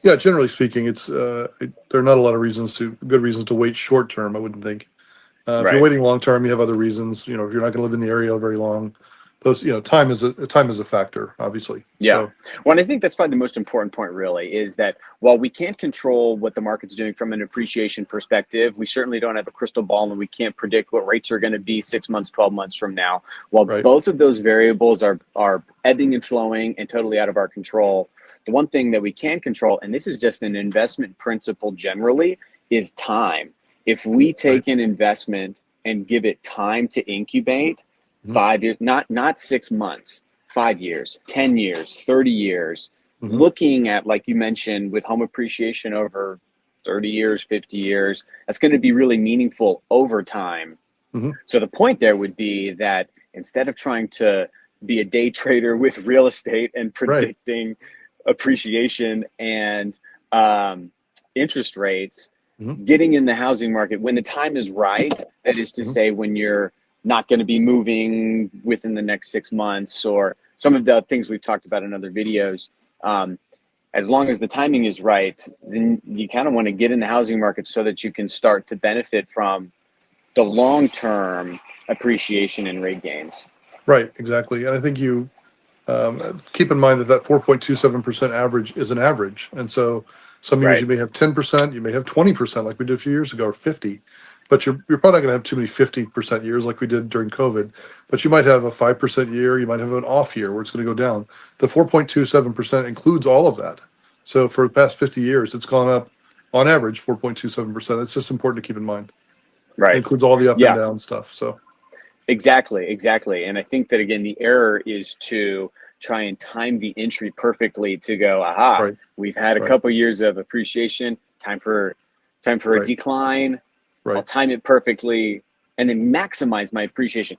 Yeah, generally speaking, there are not a lot of good reasons to wait short term. I wouldn't think. If you're Right. waiting long term, you have other reasons. If you're not going to live in the area very long, those time is a factor, obviously. Yeah. So Well, and I think that's probably the most important point, really, is that while we can't control what the market's doing from an appreciation perspective, we certainly don't have a crystal ball and we can't predict what rates are going to be 6 months, 12 months from now. While right, both of those variables are ebbing and flowing and totally out of our control, the one thing that we can control, and this is just an investment principle generally, is time. If we right, take an investment and give it time to incubate, hmm 5 years, not 6 months, 5 years, 10 years, 30 years, hmm looking at, like you mentioned, with home appreciation over 30 years, 50 years, that's going to be really meaningful over time. hmm So the point there would be that instead of trying to be a day trader with real estate and right, predicting appreciation and um, interest rates, hmm getting in the housing market when the time is right, that is to hmm say, when you're not going to be moving within the next 6 months, or some of the things we've talked about in other videos. As long as the timing is right, then you kind of want to get in the housing market so that you can start to benefit from the long term appreciation and rate gains. right, exactly. And I think you keep in mind that 4.27% average is an average, and so some years you Right. may have 10%, you may have 20%, like we did a few years ago, or 50. But you're probably not going to have too many 50% years like we did during COVID. But you might have a 5% year, you might have an off year where it's going to go down. The 4.27% includes all of that. So for the past 50 years, it's gone up on average 4.27%. It's just important to keep in mind. It Right. includes all the up and Yeah. down stuff. So Exactly, exactly. And I think that, again, the error is to try and time the entry perfectly to go, aha, right, we've had a right, couple years of appreciation, time for a right, decline. I'll right, time it perfectly and then maximize my appreciation.